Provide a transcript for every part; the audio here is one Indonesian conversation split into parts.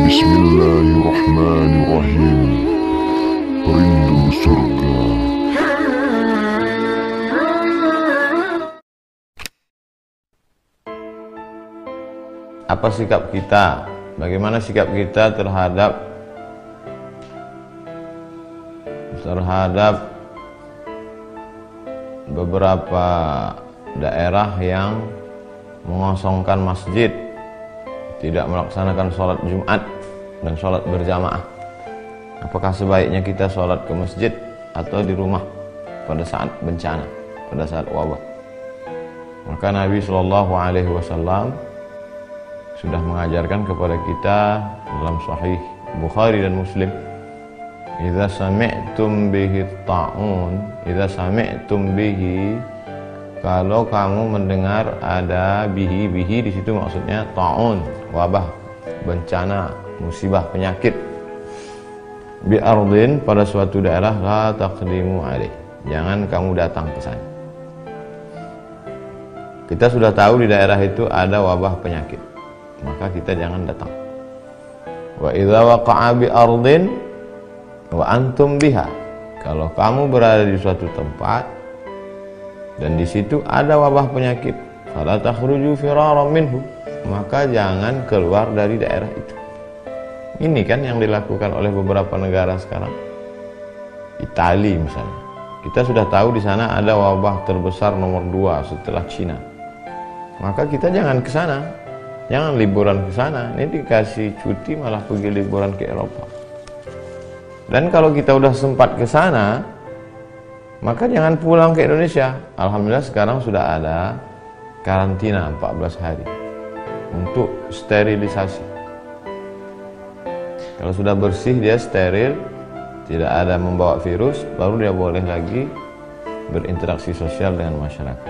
Bismillahirrahmanirrahim. Rindu surga. Apa sikap kita? Bagaimana sikap kita terhadap beberapa daerah yang mengosongkan masjid, tidak melaksanakan sholat Jumat dan sholat berjamaah? Apakah sebaiknya kita sholat ke masjid atau di rumah pada saat bencana, pada saat wabah? Maka Nabi SAW sudah mengajarkan kepada kita dalam Sahih Bukhari dan Muslim, idza sami'tum bihi ta'un, idza sami'tum bihi, kalau kamu mendengar ada bihi di situ maksudnya ta'un, wabah, bencana, musibah, penyakit, bi ardin, pada suatu daerah, la taqdimu alaih, jangan kamu datang ke sana. Kita sudah tahu di daerah itu ada wabah penyakit, maka kita jangan datang. Wa idza waqa'a bi ardin wa antum biha, kalau kamu berada di suatu tempat dan di situ ada wabah penyakit, fala takhruju firaran minhu, maka jangan keluar dari daerah itu. Ini kan yang dilakukan oleh beberapa negara sekarang. Italia misalnya, kita sudah tahu di sana ada wabah terbesar nomor 2 setelah Cina, maka kita jangan ke sana, jangan liburan ke sana. Ini dikasih cuti malah pergi liburan ke Eropa. Dan kalau kita udah sempat ke sana, maka jangan pulang ke Indonesia. Alhamdulillah sekarang sudah ada karantina 14 hari untuk sterilisasi. Kalau sudah bersih, dia steril, tidak ada membawa virus, baru dia boleh lagi berinteraksi sosial dengan masyarakat.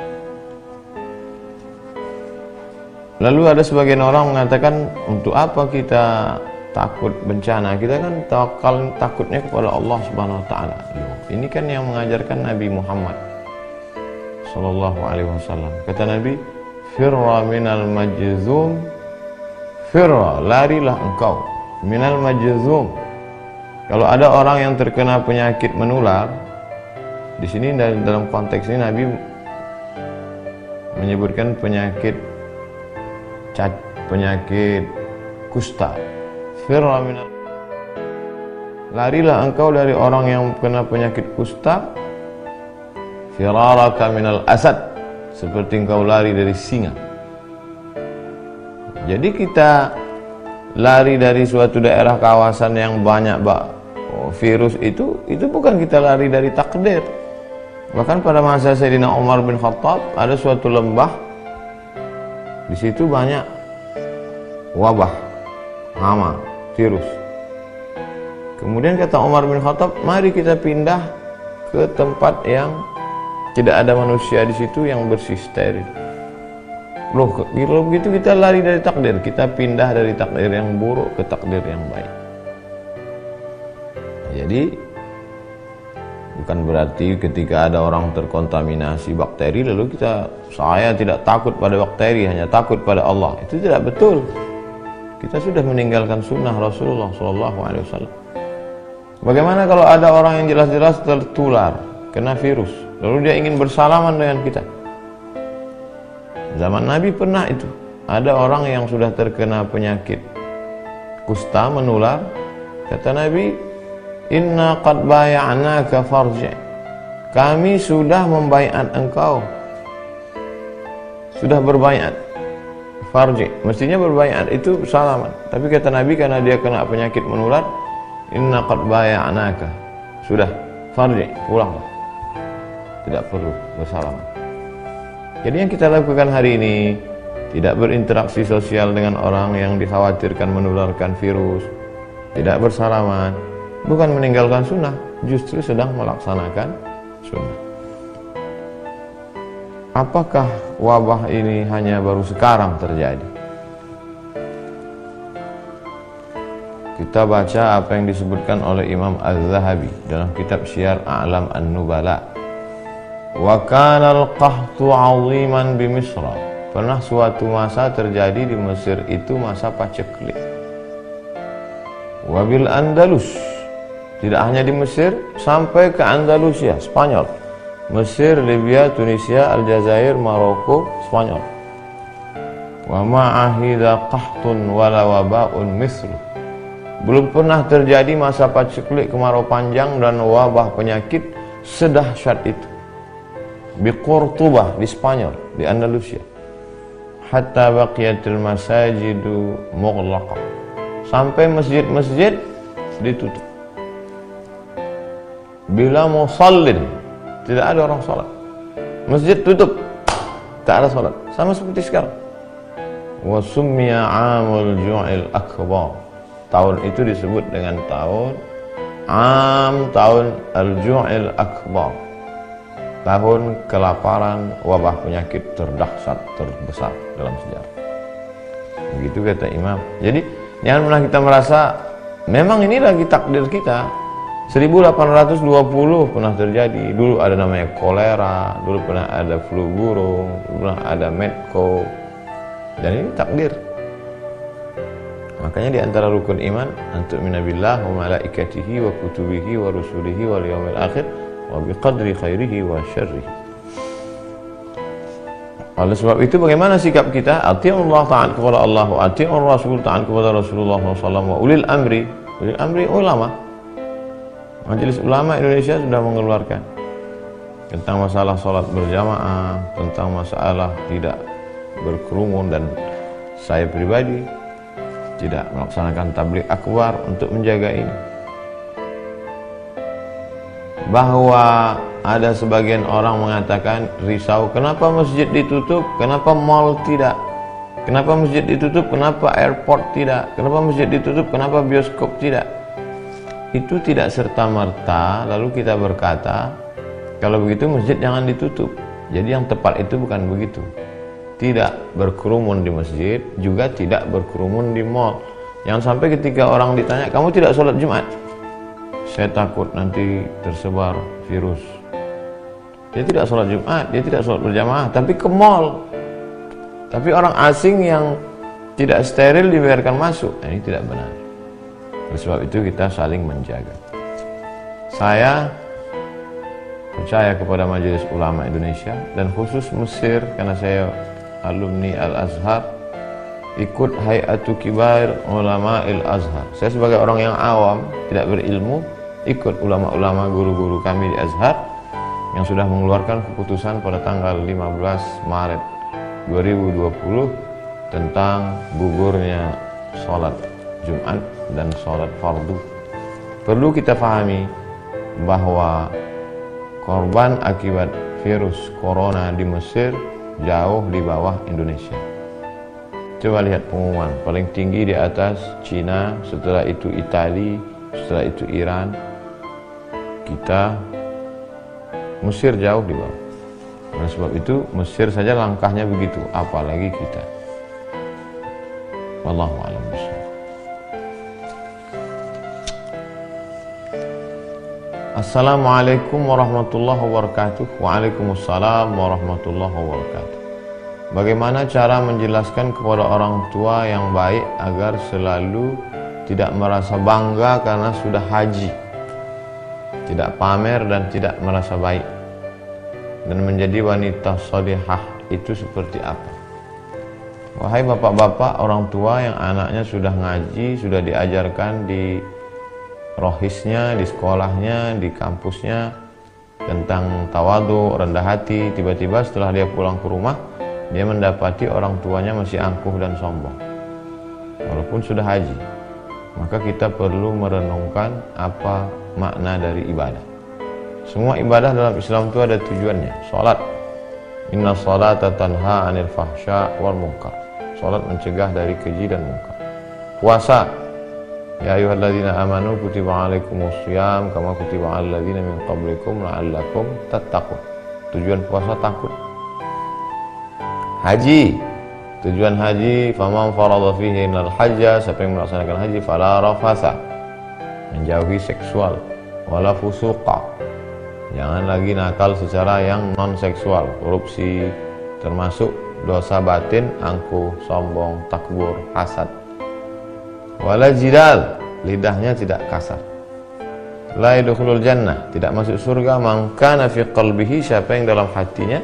Lalu ada sebagian orang mengatakan, untuk apa kita takut bencana? Kita kan takutnya kepada Allah Subhanahu wa taala. Ini kan yang mengajarkan Nabi Muhammad sallallahu alaihi wasallam. Kata Nabi, firra minal majzum, firra, larilah engkau, minal majzum. Kalau ada orang yang terkena penyakit menular, di sini dalam konteks ini Nabi menyebutkan penyakit kusta. Firra minal, larilah engkau dari orang yang kena penyakit kusta, firaraka minal asad, seperti engkau lari dari singa. Jadi kita lari dari suatu daerah kawasan yang banyak virus itu bukan kita lari dari takdir. Bahkan pada masa Sayyidina Umar bin Khattab ada suatu lembah, di situ banyak wabah, hama, virus. Kemudian kata Umar bin Khattab, mari kita pindah ke tempat yang tidak ada manusia di situ, yang bersih, steril. Loh, kalau begitu kita lari dari takdir, kita pindah dari takdir yang buruk ke takdir yang baik. Jadi bukan berarti ketika ada orang terkontaminasi bakteri lalu saya tidak takut pada bakteri, hanya takut pada Allah. Itu tidak betul. Kita sudah meninggalkan sunnah Rasulullah SAW. Bagaimana kalau ada orang yang jelas-jelas tertular, kena virus, lalu dia ingin bersalaman dengan kita? Zaman Nabi pernah itu, ada orang yang sudah terkena penyakit kusta menular. Kata Nabi, inna qad bay'anaka farji', kami sudah membaiat engkau, sudah berbaiat. Farji', mestinya berbaiat itu salaman, tapi kata Nabi karena dia kena penyakit menular, inna qad bay'anaka, sudah, farji', pulanglah, tidak perlu bersalaman. Jadi yang kita lakukan hari ini, tidak berinteraksi sosial dengan orang yang dikhawatirkan menularkan virus, tidak bersalaman, bukan meninggalkan sunnah, justru sedang melaksanakan sunnah. Apakah wabah ini hanya baru sekarang terjadi? Kita baca apa yang disebutkan oleh Imam Az-Zahabi dalam kitab Syiar A'lam An-Nubala. Wa kana al-qahtu 'aziman bi Misra. Pernah suatu masa terjadi di Mesir itu masa paceklik. wabil Andalus, tidak hanya di Mesir, sampai ke Andalusia, Spanyol, Mesir, Libya, Tunisia, Aljazair, Maroko, Spanyol. Wa ma'ahida qahtun wala waba'un misru, belum pernah terjadi masa paceklik, kemarau panjang dan wabah penyakit sedahsyat itu. Bi Qurtubah, di Spanyol, di Andalusia. Hatta baqiyatil masajidu mughlaqah, sampai masjid-masjid ditutup. Bila musallin, tidak ada orang salat. Masjid tutup, tak ada salat, sama seperti sekarang. Wa summiya 'amul ju'il akbar, tahun itu disebut dengan tahun al-ju'il akbar, tahun kelaparan, wabah penyakit terdahsyat, terbesar dalam sejarah. Begitu kata Imam. Jadi jangan pernah kita merasa memang ini lagi takdir kita. 1820 pernah terjadi. Dulu ada namanya kolera, dulu pernah ada flu burung, dulu pernah ada medco. Dan ini takdir. Makanya di antara rukun iman, antu'mina billah wa malaikatihi wa kutubihi wa rusulihi wal yaumil akhir wa biqadri khairihi wa syarrihi. Oleh sebab itu bagaimana sikap kita? Ati'ullah, taat kepada Allah, wa ati'ur rasul, taat kepada Rasulullah SAW, wa ulil amri ulama. Majelis Ulama Indonesia sudah mengeluarkan tentang masalah sholat berjamaah, tentang masalah tidak berkerumun, dan saya pribadi tidak melaksanakan tabligh akbar untuk menjaga ini. Bahwa ada sebagian orang mengatakan risau, kenapa masjid ditutup, kenapa mall tidak, kenapa masjid ditutup, kenapa airport tidak, kenapa masjid ditutup, kenapa bioskop tidak. Itu tidak serta-merta lalu kita berkata kalau begitu masjid jangan ditutup. Jadi yang tepat itu bukan begitu. Tidak berkerumun di masjid, juga tidak berkerumun di mall. Jangan sampai ketika orang ditanya, kamu tidak sholat Jumat, saya takut nanti tersebar virus. Dia tidak sholat Jumat, dia tidak sholat berjamaah, tapi ke mall. Tapi orang asing yang tidak steril dibiarkan masuk. Ini tidak benar. Oleh sebab itu kita saling menjaga. Saya percaya kepada Majelis Ulama Indonesia dan khusus Mesir, karena saya alumni Al-Azhar, ikut Hay'atu Kibar Ulama Al-Azhar. Saya sebagai orang yang awam, tidak berilmu, ikut ulama-ulama guru-guru kami di Azhar yang sudah mengeluarkan keputusan pada tanggal 15 Maret 2020 tentang gugurnya sholat Jumat dan sholat fardu. Perlu kita pahami bahwa korban akibat virus corona di Mesir jauh di bawah Indonesia. Coba lihat pengumuman, paling tinggi di atas Cina, setelah itu Italia, setelah itu Iran. Kita Mesir jauh di bawah. Oleh sebab itu Mesir saja langkahnya begitu, apalagi kita. Wallahu a'lam bishawab. Assalamualaikum warahmatullahi wabarakatuh. Waalaikumsalam warahmatullahi wabarakatuh. Bagaimana cara menjelaskan kepada orang tua yang baik agar selalu tidak merasa bangga karena sudah haji, tidak pamer dan tidak merasa baik, dan menjadi wanita sholihah itu seperti apa? Wahai bapak-bapak, orang tua yang anaknya sudah ngaji, sudah diajarkan di rohisnya, di sekolahnya, di kampusnya tentang tawadu, rendah hati, tiba-tiba setelah dia pulang ke rumah, dia mendapati orang tuanya masih angkuh dan sombong walaupun sudah haji. Maka kita perlu merenungkan apa makna dari ibadah. Semua ibadah dalam Islam itu ada tujuannya. Salat, inna salata tanha anil fahsya wal munkar, salat mencegah dari keji dan munkar. Puasa, ya ayyuhalladzina amanu kutiba alaikumussyiyam kama kutiba alal ladzina min qablikum la'allakum tattaqun. Tujuan puasa takut. Haji, tujuan haji, faman farada fihi al hajja, siapa yang melaksanakan haji, fala rafasa, menjauhi seksual, wala fusuqa, jangan lagi nakal secara yang non seksual, korupsi, termasuk dosa batin, angkuh, sombong, takbur, hasad. Wala jidal, lidahnya tidak kasar. La yadkhulul jannah, tidak masuk surga man kana fi qalbihi, siapa yang dalam hatinya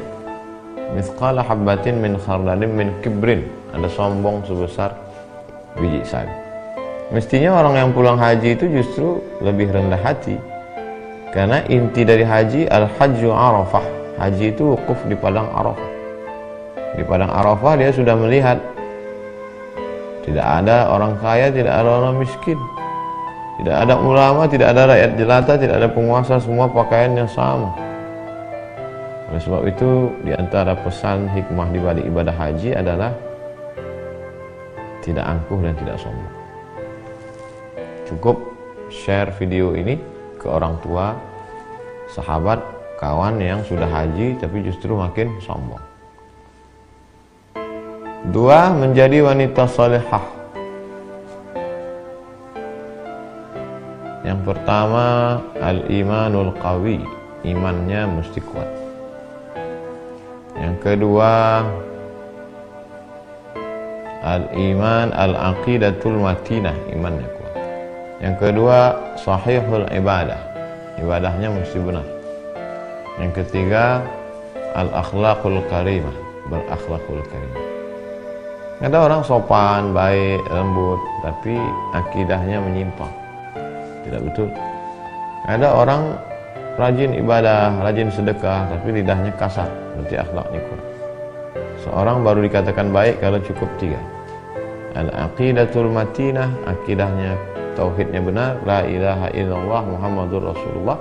mithqala habbatin min khardalin min kibrin, ada sombong sebesar biji sawi. Mestinya orang yang pulang haji itu justru lebih rendah hati, karena inti dari haji al-hajju arafah. Haji itu wukuf di padang Arafah. Di padang Arafah dia sudah melihat tidak ada orang kaya, tidak ada orang miskin, tidak ada ulama, tidak ada rakyat jelata, tidak ada penguasa, semua pakaiannya sama. Oleh sebab itu, di antara pesan hikmah di balik ibadah haji adalah tidak angkuh dan tidak sombong. Cukup share video ini ke orang tua, sahabat, kawan yang sudah haji tapi justru makin sombong. 2. Menjadi wanita salihah. Yang pertama, al-imanul qawi, imannya mesti kuat. Yang kedua, al-iman al-aqidatul matinah, imannya kuat. Yang kedua, sahihul ibadah, ibadahnya mesti benar. Yang ketiga, al-akhlaqul karimah, berakhlakul karimah. Ada orang sopan, baik, lembut, tapi akidahnya menyimpang, tidak betul. Ada orang rajin ibadah, rajin sedekah, tapi lidahnya kasar, berarti akhlaknya kurang. Seorang baru dikatakan baik kalau cukup 3. Al-aqidatul matinah, akidahnya, tauhidnya benar, la ilaha illallah Muhammadur Rasulullah.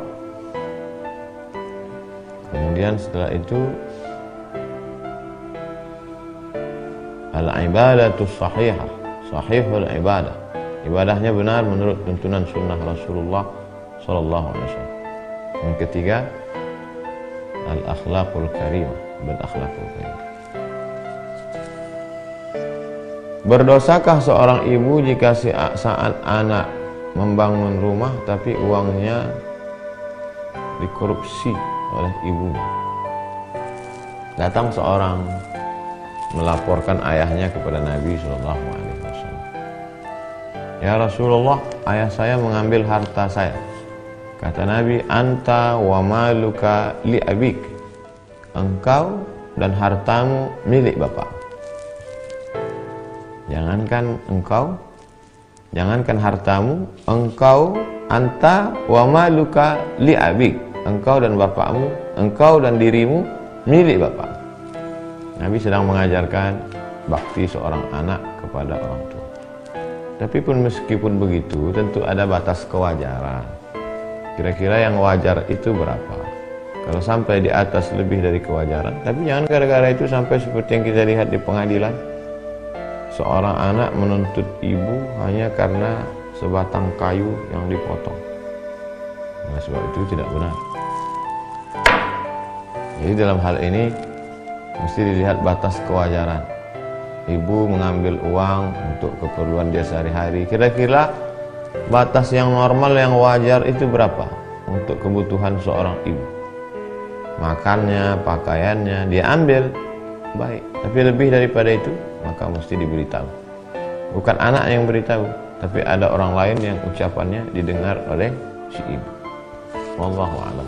Kemudian setelah itu al-ibadatus sahihah, sahihul ibadah, ibadahnya benar menurut tuntunan sunnah Rasulullah sallallahu alaihi wasallam. Yang ketiga, al-akhlaqul karimah, berakhlakul karimah. Berdosakah seorang ibu jika saat anak membangun rumah tapi uangnya dikorupsi oleh ibunya? Datang seorang melaporkan ayahnya kepada Nabi SAW. Ya Rasulullah, ayah saya mengambil harta saya. Kata Nabi, anta wa maluka li abik, engkau dan hartamu milik bapak. Jangankan engkau, jangankan hartamu, engkau, anta wa maluka li abik, engkau dan bapakmu, engkau dan dirimu milik bapak. Nabi sedang mengajarkan bakti seorang anak kepada orang tua. Tapi pun meskipun begitu, tentu ada batas kewajaran. Kira-kira yang wajar itu berapa? Kalau sampai di atas lebih dari kewajaran, tapi jangan gara-gara itu sampai seperti yang kita lihat di pengadilan. Seorang anak menuntut ibu hanya karena sebatang kayu yang dipotong. Nah, sebab itu tidak benar. Jadi dalam hal ini mesti dilihat batas kewajaran. Ibu mengambil uang untuk keperluan dia sehari-hari. Kira-kira batas yang normal, yang wajar itu berapa untuk kebutuhan seorang ibu? Makannya, pakaiannya, dia ambil, baik. Tapi lebih daripada itu, maka mesti diberitahu. Bukan anak yang beritahu, tapi ada orang lain yang ucapannya didengar oleh si ibu. Wallahu a'lam.